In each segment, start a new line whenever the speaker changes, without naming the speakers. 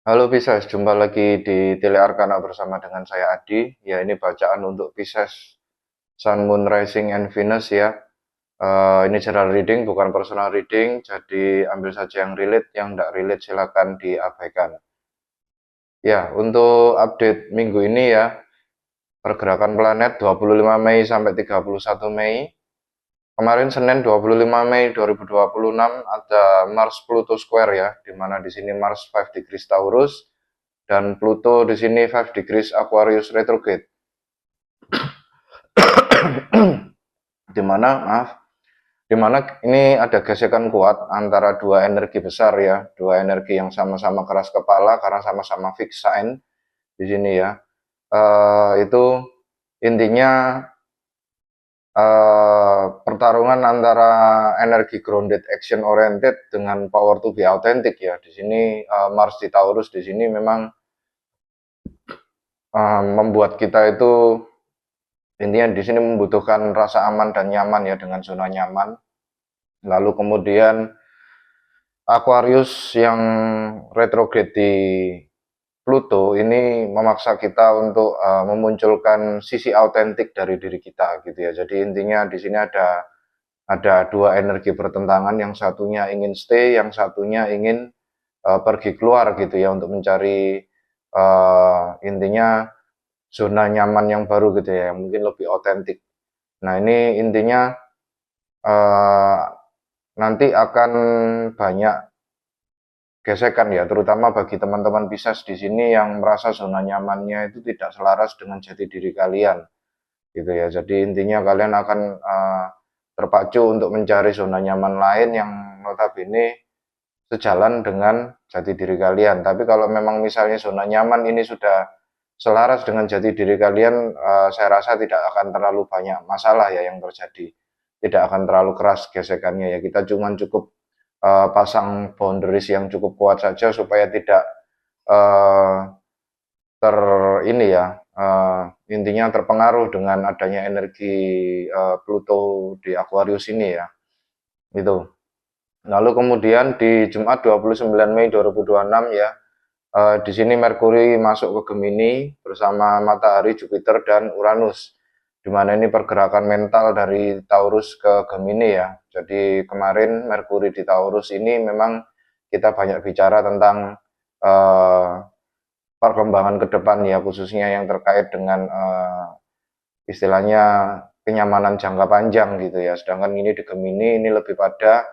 Halo Pisces, jumpa lagi di Tele Arkana bersama dengan saya Adi. Ya, ini bacaan untuk Pisces, Sun, Moon, Rising, and Venus ya. Ini general reading, bukan personal reading, jadi ambil saja yang relate, yang tidak relate silakan diabaikan. Ya, untuk update minggu ini ya, pergerakan planet 25 Mei sampai 31 Mei. Kemarin Senin 25 Mei 2026 ada Mars Pluto Square ya, di mana di sini Mars 5 degrees Taurus dan Pluto di sini 5 degrees Aquarius retrograde. Di mana maaf, di mana ini ada gesekan kuat antara dua energi besar ya, dua energi yang sama-sama keras kepala karena sama-sama fixed sign di sini ya. Itu intinya pertarungan antara energi grounded action oriented dengan power to be authentic ya. Di sini Mars di Taurus di sini memang membuat kita itu intinya di sini membutuhkan rasa aman dan nyaman ya, dengan zona nyaman. Lalu kemudian Aquarius yang retrograde di Pluto ini memaksa kita untuk memunculkan sisi autentik dari diri kita gitu ya. Jadi intinya di sini ada dua energi bertentangan, yang satunya ingin stay, yang satunya ingin pergi keluar gitu ya, untuk mencari intinya zona nyaman yang baru gitu ya, yang mungkin lebih otentik. Nah, ini intinya eh, nanti akan banyak gesekan ya, terutama bagi teman-teman Pisces di sini yang merasa zona nyamannya itu tidak selaras dengan jati diri kalian, gitu ya. Jadi intinya kalian akan terpacu untuk mencari zona nyaman lain yang notabene sejalan dengan jati diri kalian. Tapi kalau memang misalnya zona nyaman ini sudah selaras dengan jati diri kalian, saya rasa tidak akan terlalu banyak masalah ya yang terjadi. Tidak akan terlalu keras gesekannya ya. Kita cukup pasang boundaries yang cukup kuat saja supaya tidak uh, ter ini ya, intinya terpengaruh dengan adanya energi Pluto di Aquarius ini ya. Itu. Lalu kemudian di Jumat 29 Mei 2026 ya, di sini Merkuri masuk ke Gemini bersama Matahari, Jupiter, dan Uranus. Di mana ini pergerakan mental dari Taurus ke Gemini ya. Jadi kemarin Merkuri di Taurus ini memang kita banyak bicara tentang uh, perkembangan ke depan ya, khususnya yang terkait dengan istilahnya kenyamanan jangka panjang gitu ya. Sedangkan ini di Gemini ini lebih pada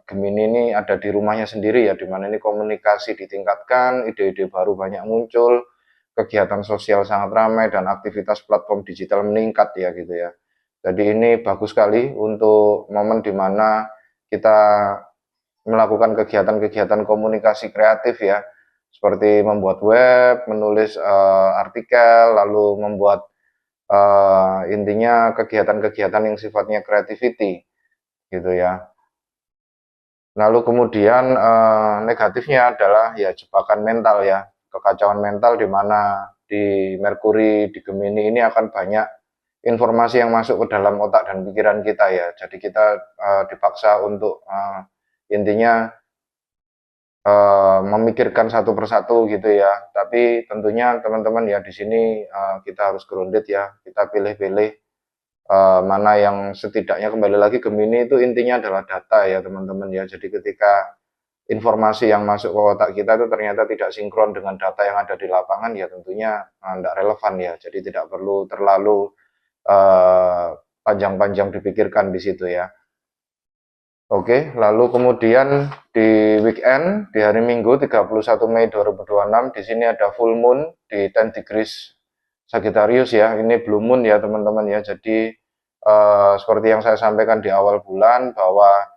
Gemini ini ada di rumahnya sendiri ya, di mana ini komunikasi ditingkatkan, ide-ide baru banyak muncul, kegiatan sosial sangat ramai, dan aktivitas platform digital meningkat ya gitu ya. Jadi ini bagus sekali untuk momen di mana kita melakukan kegiatan-kegiatan komunikasi kreatif ya, seperti membuat web, menulis artikel, lalu membuat intinya kegiatan-kegiatan yang sifatnya creativity gitu ya. Lalu kemudian negatifnya adalah ya jebakan mental ya, kekacauan mental di mana di Merkuri di Gemini ini akan banyak informasi yang masuk ke dalam otak dan pikiran kita ya. Jadi kita dipaksa untuk intinya memikirkan satu persatu gitu ya. Tapi tentunya teman-teman ya, di sini kita harus grounded ya. Kita pilih-pilih mana yang setidaknya, kembali lagi Gemini itu intinya adalah data ya teman-teman ya. Jadi ketika informasi yang masuk ke otak kita itu ternyata tidak sinkron dengan data yang ada di lapangan, ya tentunya tidak relevan ya. Jadi tidak perlu terlalu uh, panjang-panjang dipikirkan di situ ya. Oke, lalu kemudian di weekend, di hari Minggu 31 Mei 2026, di sini ada full moon di 10 degrees Sagittarius ya. Ini blue moon ya teman-teman ya. Jadi seperti yang saya sampaikan di awal bulan bahwa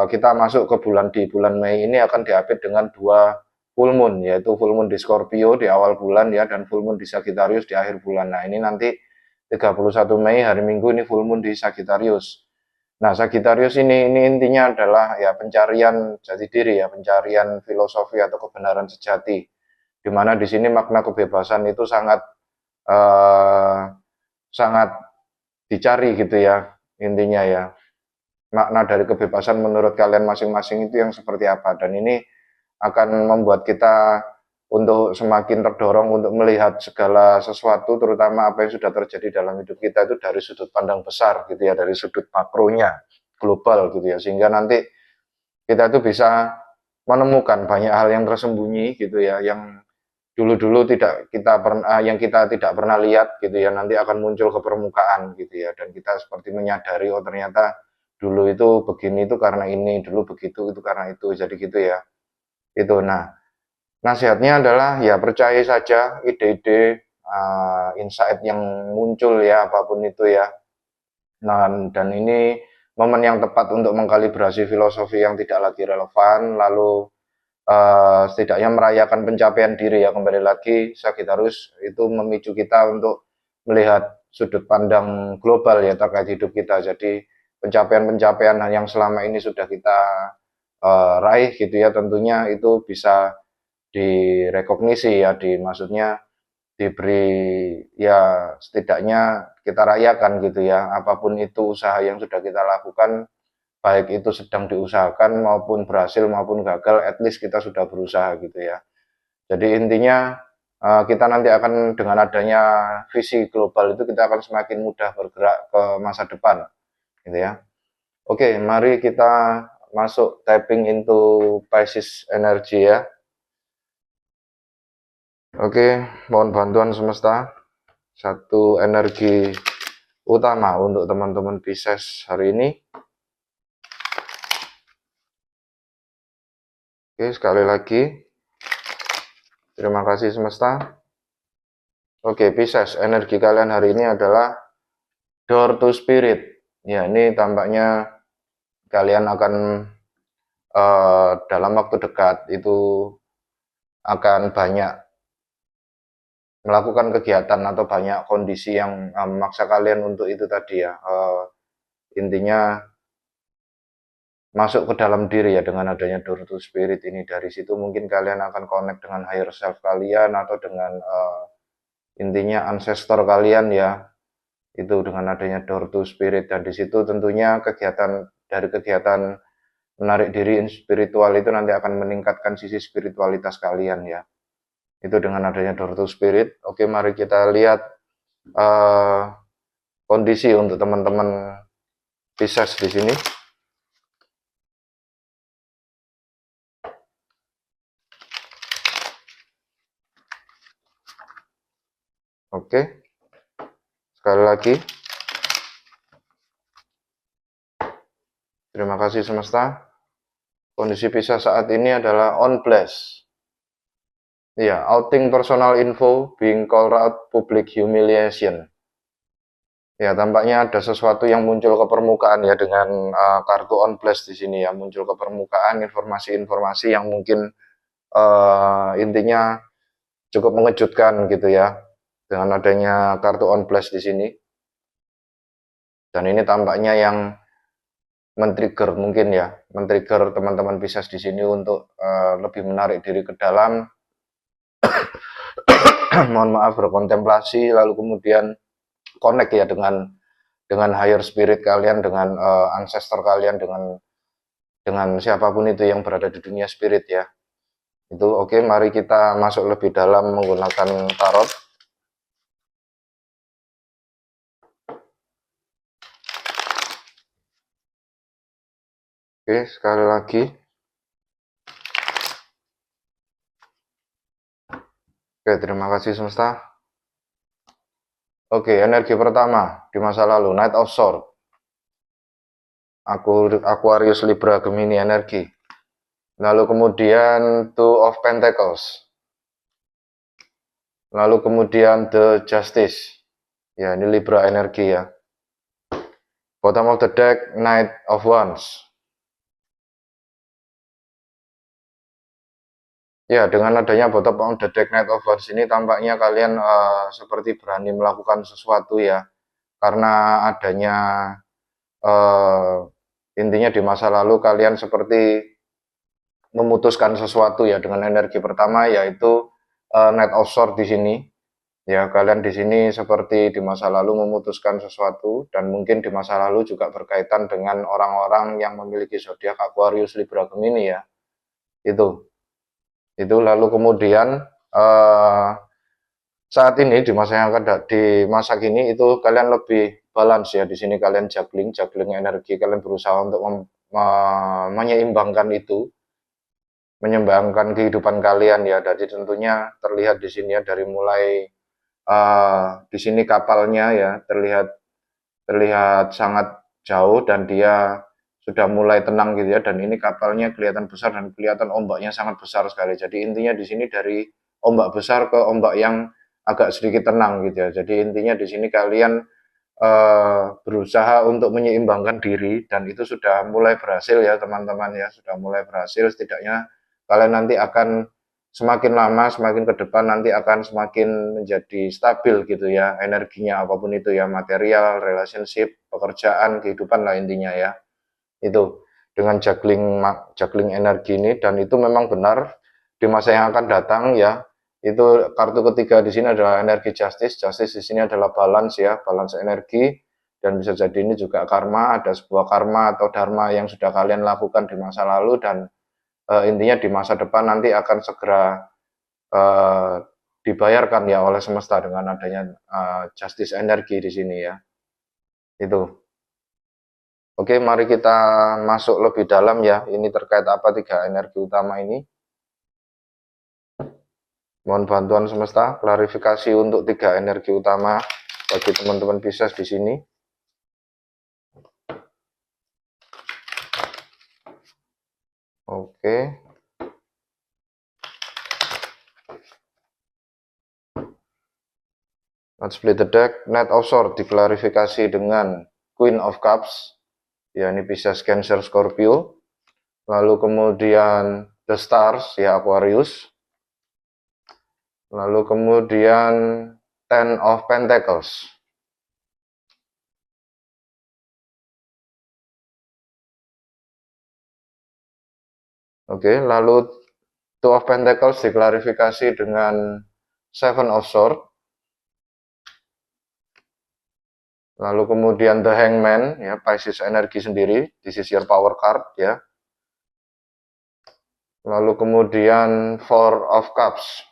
kita masuk ke di bulan Mei ini akan diapit dengan dua full moon, yaitu full moon di Scorpio di awal bulan ya, dan full moon di Sagittarius di akhir bulan. Nah, ini nanti 31 Mei hari Minggu ini full moon di Sagittarius. Nah, Sagittarius ini intinya adalah ya pencarian jati diri ya, pencarian filosofi atau kebenaran sejati. Di mana di sini makna kebebasan itu sangat eh, sangat dicari gitu ya, intinya ya. Makna dari kebebasan menurut kalian masing-masing itu yang seperti apa? Dan ini akan membuat kita untuk semakin terdorong untuk melihat segala sesuatu, terutama apa yang sudah terjadi dalam hidup kita itu dari sudut pandang besar gitu ya, dari sudut makronya, global gitu ya, sehingga nanti kita itu bisa menemukan banyak hal yang tersembunyi gitu ya, yang dulu-dulu yang kita tidak pernah lihat gitu ya, nanti akan muncul ke permukaan gitu ya, dan kita seperti menyadari, oh ternyata dulu itu begini itu karena ini, dulu begitu itu karena itu, jadi gitu ya. Itu. Nah, nasihatnya adalah ya percaya saja ide-ide, insight yang muncul ya, apapun itu ya. Nah, dan ini momen yang tepat untuk mengkalibrasi filosofi yang tidak lagi relevan, lalu setidaknya merayakan pencapaian diri ya, kembali lagi Sagittarius itu memicu kita untuk melihat sudut pandang global ya terkait hidup kita. Jadi pencapaian-pencapaian yang selama ini sudah kita raih gitu ya, tentunya itu bisa direkognisi ya, maksudnya diberi ya, setidaknya kita rayakan gitu ya, apapun itu usaha yang sudah kita lakukan, baik itu sedang diusahakan maupun berhasil maupun gagal, at least kita sudah berusaha gitu ya. Jadi intinya kita nanti akan dengan adanya visi global itu kita akan semakin mudah bergerak ke masa depan gitu ya. Oke, mari kita masuk tapping into Pisces energy ya. Oke, mohon bantuan semesta. Satu energi utama untuk teman-teman Pisces hari ini. Oke, sekali lagi. Terima kasih semesta. Oke, Pisces, energi kalian hari ini adalah door to spirit. Ya, ini tampaknya kalian akan dalam waktu dekat itu akan banyak melakukan kegiatan atau banyak kondisi yang memaksa kalian untuk itu tadi ya. Intinya masuk ke dalam diri ya, dengan adanya door to spirit ini. Dari situ mungkin kalian akan connect dengan higher self kalian atau dengan intinya ancestor kalian ya. Itu dengan adanya door to spirit, dan di situ tentunya kegiatan menarik diri spiritual itu nanti akan meningkatkan sisi spiritualitas kalian ya. Itu dengan adanya door to spirit. Oke, mari kita lihat kondisi untuk teman-teman Pisces di sini. Oke, sekali lagi terima kasih semesta. Kondisi Pisces saat ini adalah on blast. Ya, outing personal info, being called out, public humiliation. Ya, tampaknya ada sesuatu yang muncul ke permukaan ya, dengan kartu on blast di sini ya, muncul ke permukaan informasi-informasi yang mungkin intinya cukup mengejutkan gitu ya, dengan adanya kartu on blast di sini. Dan ini tampaknya yang men-trigger mungkin ya, men-trigger teman-teman Pisces di sini untuk lebih menarik diri ke dalam, mohon maaf, berkontemplasi, lalu kemudian connect ya dengan higher spirit kalian, dengan ancestor kalian, dengan siapapun itu yang berada di dunia spirit ya. Itu oke, mari kita masuk lebih dalam menggunakan tarot. Oke, sekali lagi. Oke, terima kasih semesta. Oke, energi pertama di masa lalu, Knight of Swords. Aquarius, Libra, Gemini energi. Lalu kemudian Two of Pentacles. Lalu kemudian The Justice. Ya, ini Libra energi ya. Bottom of the deck, Knight of Wands. Ya, dengan adanya bottom of the deck, Knight of Wands ini tampaknya kalian seperti berani melakukan sesuatu ya. Karena adanya intinya di masa lalu kalian seperti memutuskan sesuatu ya, dengan energi pertama yaitu Knight of Swords di sini. Ya, kalian di sini seperti di masa lalu memutuskan sesuatu, dan mungkin di masa lalu juga berkaitan dengan orang-orang yang memiliki zodiak Aquarius, Libra, Gemini ya. Itu. Itu lalu kemudian saat ini di masa yang akan di masa kini itu kalian lebih balance ya. Di sini kalian juggling energi, kalian berusaha untuk menyeimbangkan itu, menyeimbangkan kehidupan kalian ya. Jadi tentunya terlihat di sini ya dari mulai di sini kapalnya ya terlihat sangat jauh dan dia sudah mulai tenang gitu ya, dan ini kapalnya kelihatan besar dan kelihatan ombaknya sangat besar sekali. Jadi intinya di sini dari ombak besar ke ombak yang agak sedikit tenang gitu ya. Jadi intinya di sini kalian berusaha untuk menyeimbangkan diri dan itu sudah mulai berhasil ya teman-teman ya, sudah mulai berhasil. Setidaknya kalian nanti akan semakin lama, semakin ke depan nanti akan semakin menjadi stabil gitu ya, energinya apapun itu ya, material, relationship, pekerjaan, kehidupan lah intinya ya. Itu dengan juggling energi ini, dan itu memang benar di masa yang akan datang ya. Itu kartu ketiga di sini adalah energi justice. Justice di sini adalah balance ya, balance energi, dan bisa jadi ini juga karma, ada sebuah karma atau dharma yang sudah kalian lakukan di masa lalu dan intinya di masa depan nanti akan segera dibayarkan ya oleh semesta dengan adanya justice energi di sini ya. Itu. Oke, mari kita masuk lebih dalam ya. Ini terkait apa tiga energi utama ini? Mohon bantuan semesta, klarifikasi untuk tiga energi utama bagi teman-teman Pisces di sini. Oke. Let's split the deck. Knight of Swords diklarifikasi dengan Queen of Cups. Ya, ini Pisces, Cancer, Scorpio. Lalu kemudian The Stars, ya Aquarius. Lalu kemudian Ten of Pentacles. Oke, lalu Two of Pentacles diklarifikasi dengan Seven of Swords. Lalu kemudian The Hangman, ya Pisces energi sendiri, this is your power card ya. Lalu kemudian Four of Cups.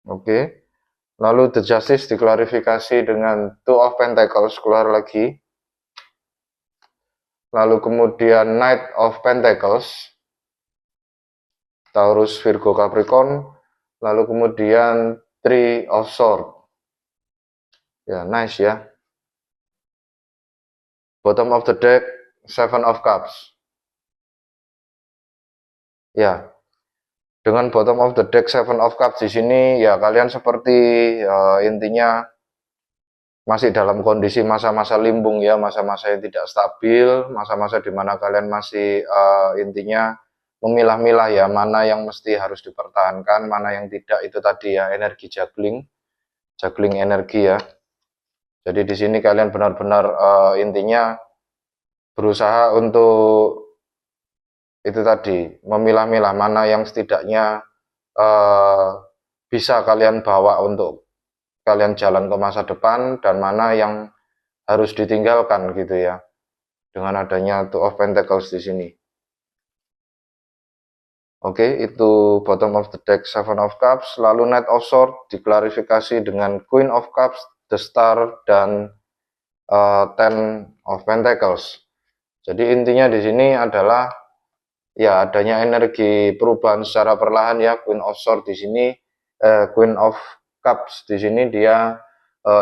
Oke. Lalu The Justice diklarifikasi dengan Two of Pentacles, keluar lagi. Lalu kemudian Knight of Pentacles, Taurus, Virgo, Capricorn. Lalu kemudian Three of Swords. Ya, nice ya. Bottom of the deck, Seven of Cups. Ya, dengan bottom of the deck Seven of Cups di sini ya kalian seperti intinya masih dalam kondisi masa-masa limbung ya, masa-masa yang tidak stabil, masa-masa di mana kalian masih intinya memilah-milah ya, mana yang mesti harus dipertahankan, mana yang tidak. Itu tadi ya, energi juggling energi ya. Jadi di sini kalian benar-benar intinya berusaha untuk itu tadi, memilah-milah mana yang setidaknya bisa kalian bawa untuk kalian jalan ke masa depan dan mana yang harus ditinggalkan gitu ya. Dengan adanya Two of Pentacles di sini. Oke, itu bottom of the deck Seven of Cups. Lalu Knight of Swords diklarifikasi dengan Queen of Cups, The Star, dan Ten of Pentacles. Jadi intinya di sini adalah ya adanya energi perubahan secara perlahan ya. Queen of Swords di sini, Queen of Cups di sini dia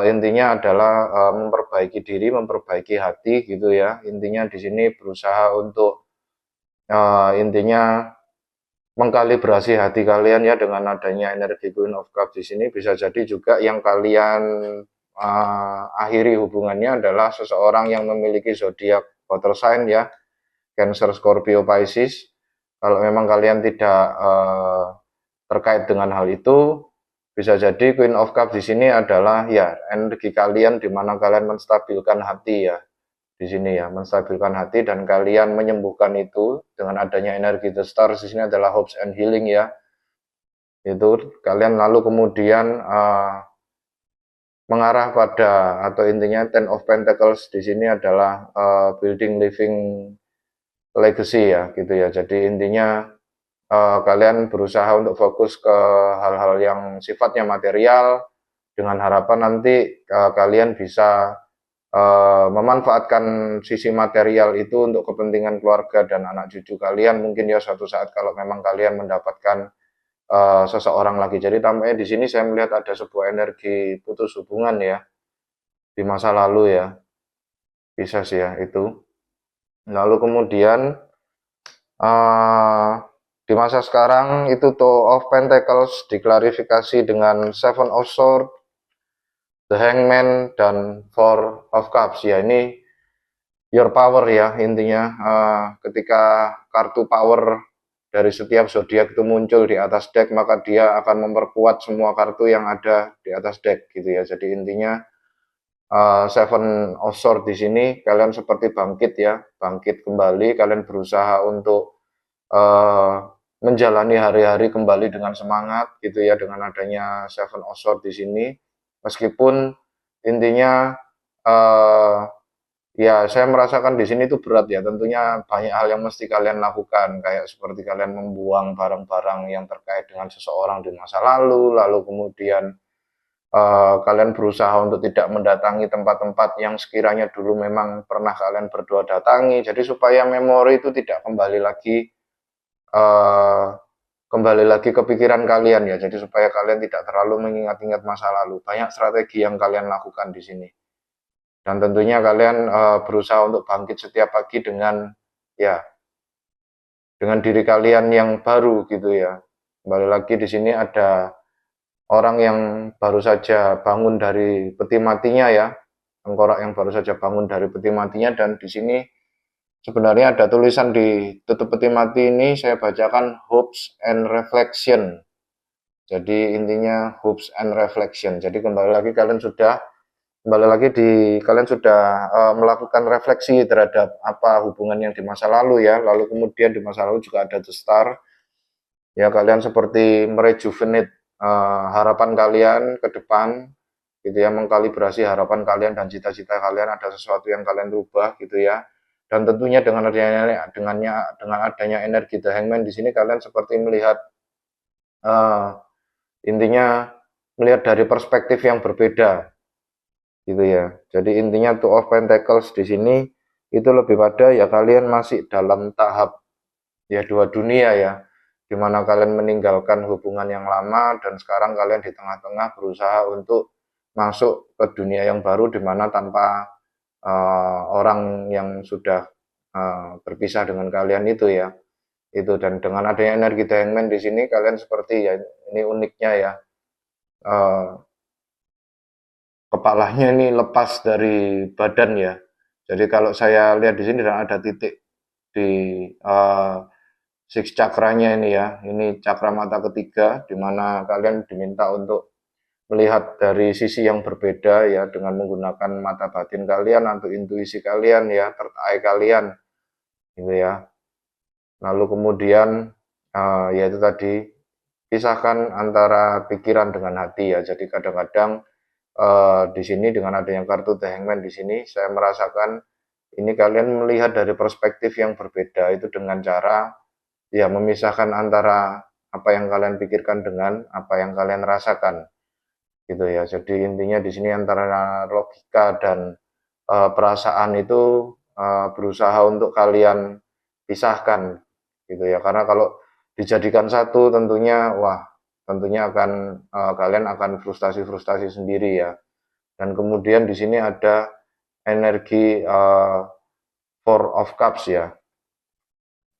intinya adalah memperbaiki diri, memperbaiki hati gitu ya. Intinya di sini berusaha untuk intinya mengkalibrasi hati kalian ya dengan adanya energi Queen of Cups di sini. Bisa jadi juga yang kalian akhiri hubungannya adalah seseorang yang memiliki zodiak water sign ya, Cancer, Scorpio, Pisces. Kalau memang kalian tidak terkait dengan hal itu, bisa jadi Queen of Cups di sini adalah ya energi kalian di mana kalian menstabilkan hati ya. Di sini ya, menstabilkan hati dan kalian menyembuhkan itu dengan adanya energi The Stars di sini adalah hopes and healing ya. Itu kalian lalu kemudian mengarah pada atau intinya Ten of Pentacles di sini adalah building living legacy ya gitu ya. Jadi intinya kalian berusaha untuk fokus ke hal-hal yang sifatnya material dengan harapan nanti kalian bisa memanfaatkan sisi material itu untuk kepentingan keluarga dan anak cucu kalian mungkin ya suatu saat kalau memang kalian mendapatkan seseorang lagi. Jadi tampaknya di sini saya melihat ada sebuah energi putus hubungan ya di masa lalu ya, bisa sih ya itu. Lalu kemudian uh, di masa sekarang itu Two of Pentacles diklarifikasi dengan Seven of Swords, The Hangman, dan Four of Cups ya. Ini your power ya intinya. Ketika kartu power dari setiap zodiak itu muncul di atas deck, maka dia akan memperkuat semua kartu yang ada di atas deck gitu ya. Jadi intinya Seven of Swords di sini kalian seperti bangkit ya, bangkit kembali. Kalian berusaha untuk menjalani hari-hari kembali dengan semangat gitu ya dengan adanya Seven of Swords di sini. Meskipun intinya ya saya merasakan di sini itu berat ya. Tentunya banyak hal yang mesti kalian lakukan kayak seperti kalian membuang barang-barang yang terkait dengan seseorang di masa lalu kemudian kalian berusaha untuk tidak mendatangi tempat-tempat yang sekiranya dulu memang pernah kalian berdua datangi. Jadi supaya memori itu tidak kembali lagi ke pikiran kalian ya. Jadi supaya kalian tidak terlalu mengingat-ingat masa lalu. Banyak strategi yang kalian lakukan di sini. Dan tentunya kalian berusaha untuk bangkit setiap pagi dengan ya dengan diri kalian yang baru gitu ya. Kembali lagi di sini ada orang yang baru saja bangun dari peti matinya ya, tengkorak yang baru saja bangun dari peti matinya, dan di sini sebenarnya ada tulisan di tutup peti mati ini saya bacakan hopes and reflection. Jadi intinya hopes and reflection. Jadi kembali lagi kalian sudah melakukan refleksi terhadap apa hubungan yang di masa lalu ya. Lalu kemudian di masa lalu juga ada the star. Ya kalian seperti merejuvenate harapan kalian ke depan gitu ya, mengkalibrasi harapan kalian dan cita-cita kalian, ada sesuatu yang kalian rubah gitu ya. Dan tentunya dengan adanya energi The Hangman di sini kalian seperti melihat intinya melihat dari perspektif yang berbeda gitu ya. Jadi intinya Two of Pentacles di sini itu lebih pada ya kalian masih dalam tahap ya dua dunia ya, dimana kalian meninggalkan hubungan yang lama dan sekarang kalian di tengah-tengah berusaha untuk masuk ke dunia yang baru dimana tanpa orang yang sudah berpisah dengan kalian itu ya. Itu, dan dengan adanya energi The Hangman di sini kalian seperti ya, ini uniknya ya, kepalanya ini lepas dari badan ya. Jadi kalau saya lihat di sini ada titik di six cakranya ini ya. Ini cakra mata ketiga di mana kalian diminta untuk melihat dari sisi yang berbeda ya dengan menggunakan mata batin kalian atau intuisi kalian ya, third eye kalian gitu ya. Lalu kemudian yaitu tadi pisahkan antara pikiran dengan hati ya. Jadi kadang-kadang di sini dengan adanya kartu The Hangman di sini saya merasakan ini kalian melihat dari perspektif yang berbeda itu dengan cara ya memisahkan antara apa yang kalian pikirkan dengan apa yang kalian rasakan gitu ya. Jadi intinya di sini antara logika dan perasaan itu berusaha untuk kalian pisahkan gitu ya. Karena kalau dijadikan satu tentunya akan kalian akan frustasi sendiri ya. Dan kemudian di sini ada energi Four of Cups ya.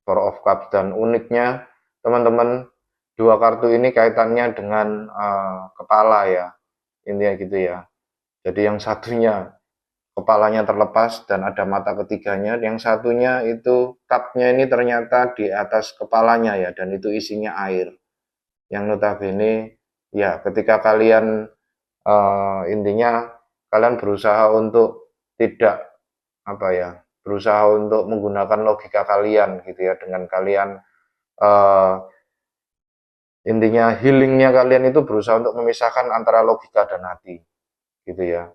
Four of Cups, dan uniknya teman-teman dua kartu ini kaitannya dengan kepala ya. Intinya gitu ya. Jadi yang satunya kepalanya terlepas dan ada mata ketiganya, yang satunya itu cupnya ini ternyata di atas kepalanya ya, dan itu isinya air. Yang notabene ya ketika kalian intinya kalian berusaha untuk tidak berusaha untuk menggunakan logika kalian gitu ya, dengan kalian intinya healingnya kalian itu berusaha untuk memisahkan antara logika dan hati gitu ya.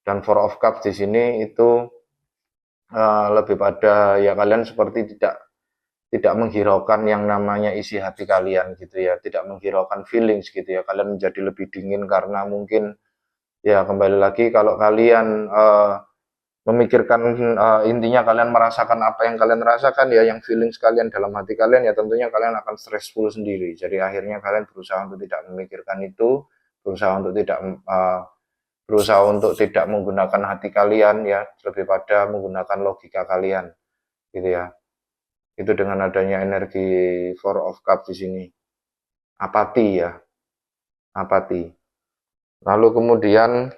Dan Four of Cups di sini itu lebih pada ya kalian seperti tidak menghiraukan yang namanya isi hati kalian gitu ya, tidak menghiraukan feelings gitu ya. Kalian menjadi lebih dingin karena mungkin ya kembali lagi kalau kalian memikirkan intinya kalian merasakan apa yang kalian rasakan ya, yang feelings kalian dalam hati kalian ya tentunya kalian akan stressful sendiri. Jadi akhirnya kalian berusaha untuk tidak memikirkan itu, berusaha untuk tidak berusaha untuk tidak menggunakan hati kalian ya, lebih pada menggunakan logika kalian gitu ya. Itu dengan adanya energi Four of Cup di sini. Apati ya, apati. Lalu kemudian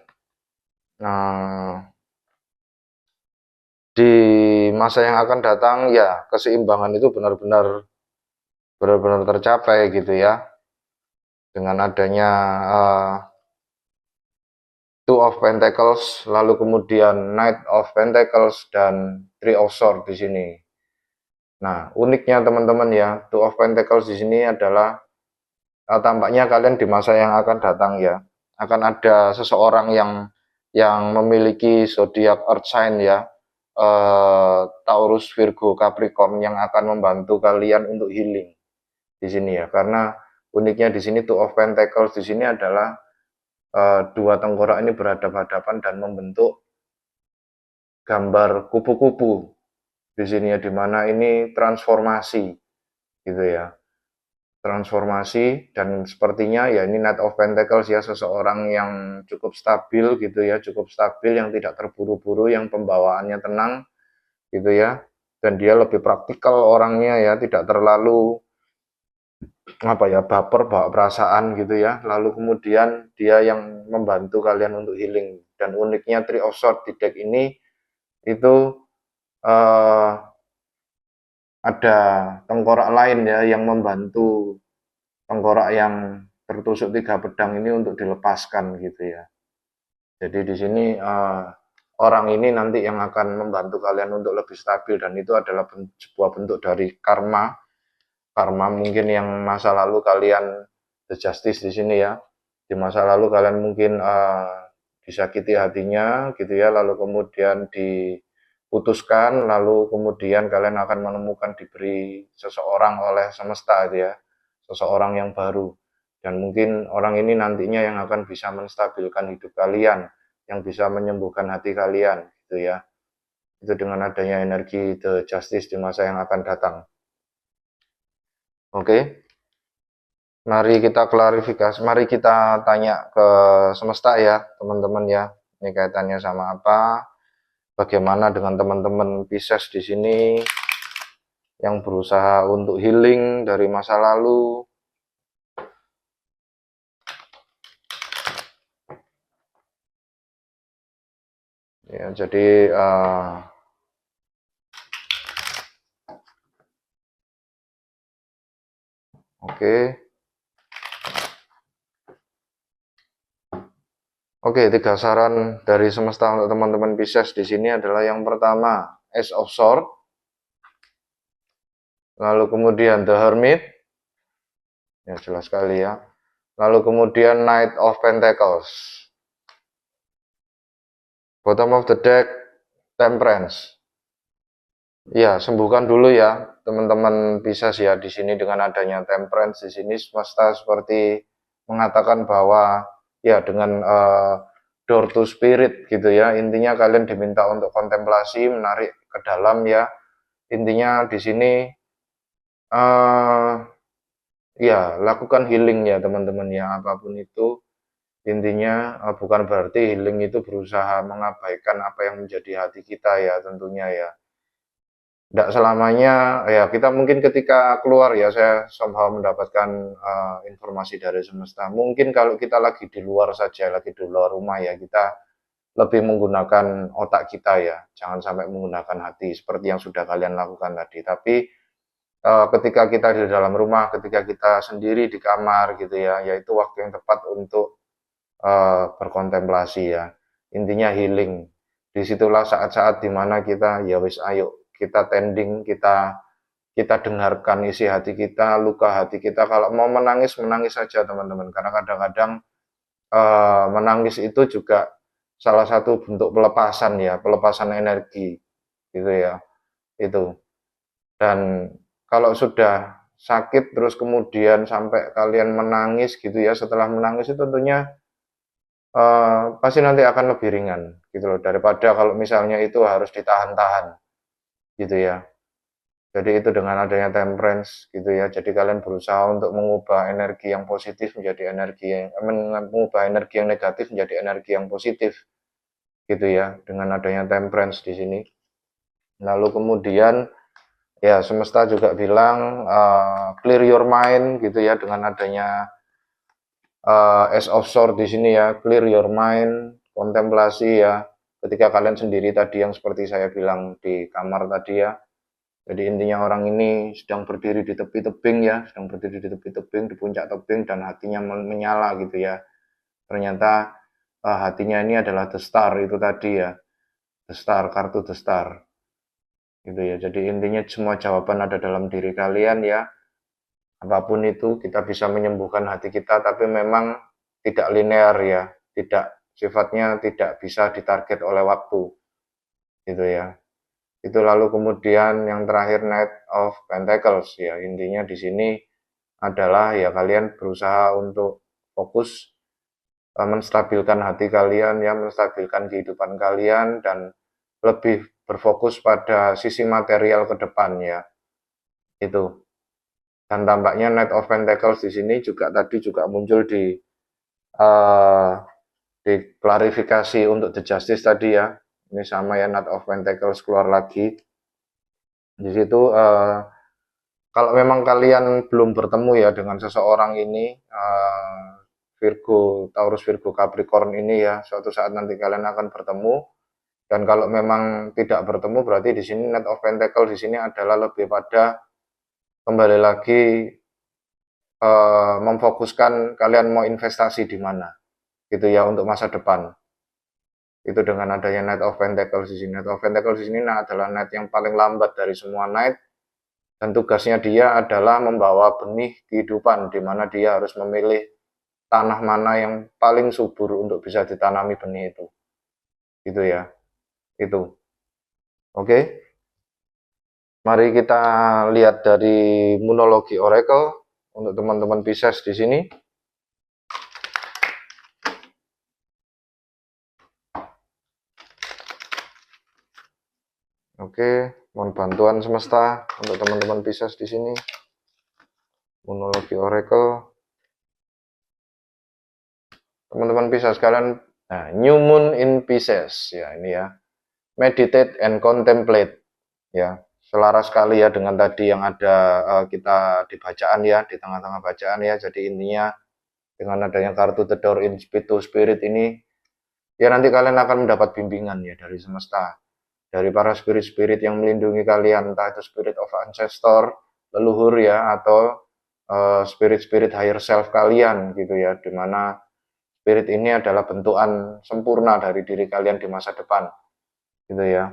di masa yang akan datang ya keseimbangan itu benar-benar tercapai gitu ya. Dengan adanya Two of Pentacles, lalu kemudian Knight of Pentacles dan Three of Swords di sini. Nah, uniknya teman-teman ya, Two of Pentacles di sini adalah tampaknya kalian di masa yang akan datang ya, akan ada seseorang yang memiliki zodiak earth sign ya, Taurus, Virgo, Capricorn yang akan membantu kalian untuk healing di sini ya. Karena uniknya di sini Two of Pentacles di sini adalah dua tengkorak ini berhadapan-hadapan dan membentuk gambar kupu-kupu di sini ya, dimana ini transformasi gitu ya, transformasi. Dan sepertinya ya ini Knight of Pentacles ya, seseorang yang cukup stabil gitu ya, cukup stabil, yang tidak terburu-buru, yang pembawaannya tenang gitu ya, dan dia lebih praktikal orangnya ya, tidak terlalu apa ya, baper, bawa perasaan gitu ya. Lalu kemudian dia yang membantu kalian untuk healing. Dan uniknya Three of Swords di deck ini itu ada tengkorak lain ya yang membantu tengkorak yang tertusuk 3 pedang ini untuk dilepaskan gitu ya. Jadi di sini orang ini nanti yang akan membantu kalian untuk lebih stabil, dan itu adalah sebuah bentuk dari karma mungkin yang masa lalu kalian, the justice di sini ya, di masa lalu kalian mungkin disakiti hatinya gitu ya, lalu kemudian diputuskan, lalu kemudian kalian akan menemukan diberi seseorang oleh semesta gitu ya, seseorang yang baru, dan mungkin orang ini nantinya yang akan bisa menstabilkan hidup kalian, yang bisa menyembuhkan hati kalian gitu ya. Itu dengan adanya energi the justice di masa yang akan datang. Oke, mari kita klarifikasi, mari kita tanya ke semesta ya, teman-teman ya. Ini kaitannya sama apa? Bagaimana dengan teman-teman Pisces di sini yang berusaha untuk healing dari masa lalu? Ya, jadi Oke, 3 saran dari semesta untuk teman-teman Pisces di sini adalah yang pertama, Ace of Swords, lalu kemudian The Hermit, ya jelas sekali ya, lalu kemudian Knight of Pentacles, bottom of the deck, Temperance. Ya, sembuhkan dulu ya teman-teman Pisces ya, di sini dengan adanya Temperance di sini semesta seperti mengatakan bahwa ya dengan door to spirit gitu ya, intinya kalian diminta untuk kontemplasi, menarik ke dalam ya. Intinya di sini ya lakukan healing ya teman-teman ya, apapun itu. Intinya bukan berarti healing itu berusaha mengabaikan apa yang menjadi hati kita ya, tentunya ya. Tidak selamanya ya, kita mungkin ketika keluar ya, saya somehow mendapatkan informasi dari semesta, mungkin kalau kita lagi di luar saja, lagi di luar rumah ya, kita lebih menggunakan otak kita ya, jangan sampai menggunakan hati seperti yang sudah kalian lakukan tadi. Tapi ketika kita di dalam rumah, ketika kita sendiri di kamar gitu ya, yaitu waktu yang tepat untuk berkontemplasi ya, intinya healing. Disitulah saat-saat dimana kita ya wis ayo kita tending, kita dengarkan isi hati kita, luka hati kita. Kalau mau menangis, menangis saja teman-teman, karena kadang-kadang menangis itu juga salah satu bentuk pelepasan ya, pelepasan energi gitu ya. Itu. Dan kalau sudah sakit terus kemudian sampai kalian menangis gitu ya, setelah menangis itu tentunya pasti nanti akan lebih ringan gitu loh, daripada kalau misalnya itu harus ditahan-tahan gitu ya. Jadi itu dengan adanya temperance gitu ya, jadi kalian berusaha untuk mengubah energi yang positif menjadi energi yang mengubah energi yang negatif menjadi energi yang positif gitu ya, dengan adanya temperance di sini. Lalu kemudian ya semesta juga bilang clear your mind gitu ya, dengan adanya Ace of Sword di sini ya, clear your mind, kontemplasi ya. Ketika kalian sendiri tadi yang seperti saya bilang di kamar tadi ya. Jadi intinya orang ini sedang berdiri di tepi tebing ya, sedang berdiri di tepi tebing, di puncak tebing dan hatinya menyala gitu ya. Ternyata hatinya ini adalah The Star itu tadi ya, The Star, kartu The Star. Gitu ya. Jadi intinya semua jawaban ada dalam diri kalian ya. Apapun itu kita bisa menyembuhkan hati kita, tapi memang tidak linear ya, tidak sifatnya tidak bisa ditarget oleh waktu gitu ya. Itu lalu kemudian yang terakhir Knight of Pentacles ya, intinya di sini adalah ya kalian berusaha untuk fokus menstabilkan hati kalian ya, menstabilkan kehidupan kalian dan lebih berfokus pada sisi material ke depan ya. Itu. Dan tampaknya Knight of Pentacles di sini juga tadi juga muncul uh, di klarifikasi untuk The Justice tadi ya. Ini sama ya, Knight of Pentacles keluar lagi. Di situ kalau memang kalian belum bertemu ya dengan seseorang ini, Virgo, Taurus, Virgo, Capricorn ini ya, suatu saat nanti kalian akan bertemu. Dan kalau memang tidak bertemu, berarti di sini Knight of Pentacles di sini adalah lebih pada kembali lagi memfokuskan kalian mau investasi di mana gitu ya untuk masa depan. Itu dengan adanya Knight of Pentacles di sini. Knight of Pentacles di sini adalah Knight yang paling lambat dari semua Knight dan tugasnya dia adalah membawa benih kehidupan di mana dia harus memilih tanah mana yang paling subur untuk bisa ditanami benih itu. Gitu ya. Itu. Oke. Mari kita lihat dari Moonology Oracle untuk teman-teman Pisces di sini. Oke, mohon bantuan semesta untuk teman-teman Pisces di sini. Moonology Oracle. Teman-teman Pisces kalian, nah, New Moon in Pisces ya ini ya. Meditate and contemplate ya. Selaras sekali ya dengan tadi yang ada kita di bacaan ya, di tengah-tengah bacaan ya. Jadi intinya dengan adanya kartu The Door in Spirit ini ya nanti kalian akan mendapat bimbingan ya dari semesta, dari para spirit-spirit yang melindungi kalian, entah itu spirit of ancestor, leluhur ya, atau spirit-spirit higher self kalian gitu ya, dimana spirit ini adalah bentukan sempurna dari diri kalian di masa depan gitu ya.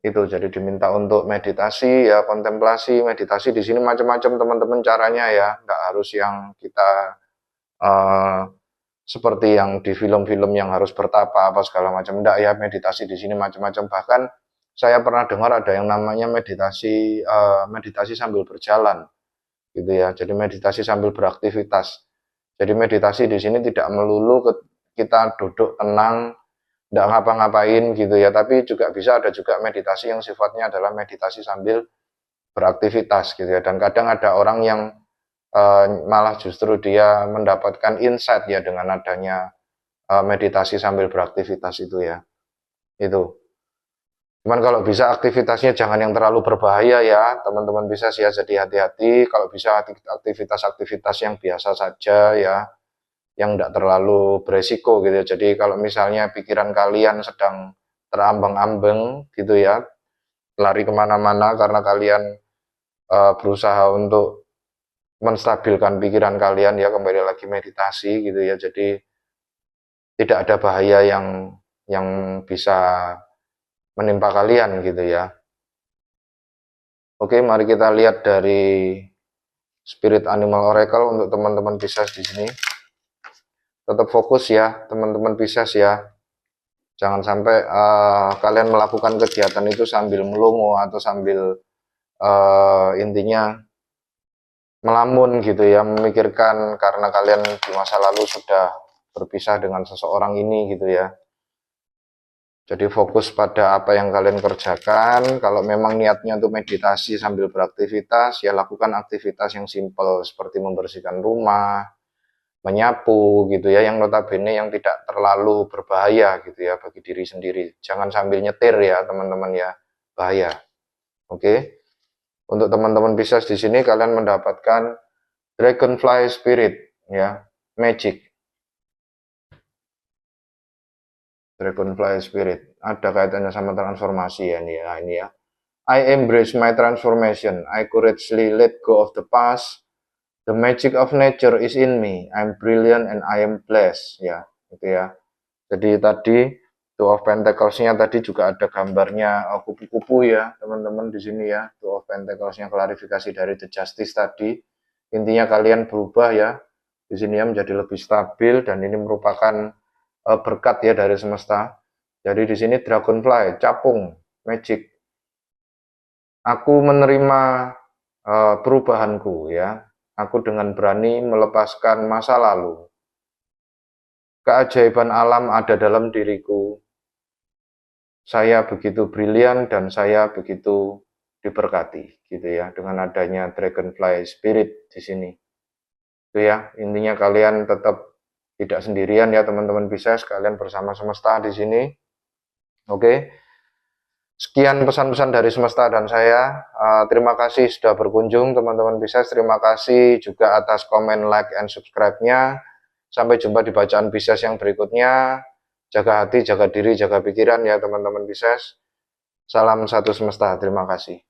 Itu jadi diminta untuk meditasi ya, kontemplasi. Meditasi di sini macam-macam teman-teman caranya ya, nggak harus yang kita seperti yang di film-film yang harus bertapa apa segala macam. Enggak ya, meditasi di sini macam-macam. Bahkan saya pernah dengar ada yang namanya meditasi sambil berjalan gitu ya. Jadi meditasi sambil beraktivitas. Jadi meditasi di sini tidak melulu kita duduk tenang, tidak ngapa-ngapain gitu ya, tapi juga bisa ada juga meditasi yang sifatnya adalah meditasi sambil beraktivitas gitu ya. Dan kadang ada orang yang malah justru dia mendapatkan insight ya dengan adanya meditasi sambil beraktivitas itu ya. Itu. Cuman kalau bisa aktivitasnya jangan yang terlalu berbahaya ya, teman-teman bisa sih ya, jadi hati-hati. Kalau bisa aktivitas-aktivitas yang biasa saja ya, yang tidak terlalu beresiko gitu ya. Jadi kalau misalnya pikiran kalian sedang terambang-ambang gitu ya, lari kemana-mana karena kalian berusaha untuk menstabilkan pikiran kalian ya, kembali lagi meditasi gitu ya. Jadi tidak ada bahaya yang bisa menimpa kalian gitu ya. Oke, mari kita lihat dari Spirit Animal Oracle untuk teman-teman Pisces di sini. Tetap fokus ya, teman-teman Pisces ya. Jangan sampai kalian melakukan kegiatan itu sambil melongo atau sambil intinya melamun gitu ya, memikirkan karena kalian di masa lalu sudah berpisah dengan seseorang ini gitu ya. Jadi fokus pada apa yang kalian kerjakan. Kalau memang niatnya untuk meditasi sambil beraktivitas, ya lakukan aktivitas yang simple seperti membersihkan rumah, menyapu gitu ya, yang notabene yang tidak terlalu berbahaya gitu ya bagi diri sendiri. Jangan sambil nyetir ya teman-teman ya, bahaya. Oke. Untuk teman-teman Pisces di sini kalian mendapatkan Dragonfly Spirit ya, Magic. Dragonfly Spirit. Ada kaitannya sama transformasi ya ini ya. I embrace my transformation. I courageously let go of the past. The magic of nature is in me. I'm brilliant and I am blessed. Ya, gitu ya. Jadi tadi Two of Pentacles-nya tadi juga ada gambarnya kupu-kupu ya, teman-teman di sini ya. Two of Pentacles-nya klarifikasi dari The Justice tadi. Intinya kalian berubah ya. Di sini ya menjadi lebih stabil dan ini merupakan berkat ya dari semesta. Jadi di sini Dragonfly, capung, magic. Aku menerima perubahanku ya. Aku dengan berani melepaskan masa lalu. Keajaiban alam ada dalam diriku. Saya begitu brilian dan saya begitu diberkati gitu ya dengan adanya Dragonfly Spirit di sini. Itu ya, intinya kalian tetap tidak sendirian ya teman-teman Pisces, kalian bersama semesta di sini. Oke. Sekian pesan-pesan dari semesta dan saya. Terima kasih sudah berkunjung teman-teman Pisces. Terima kasih juga atas komen, like, and subscribe-nya. Sampai jumpa di bacaan Pisces yang berikutnya. Jaga hati, jaga diri, jaga pikiran ya teman-teman Pisces. Salam satu semesta. Terima kasih.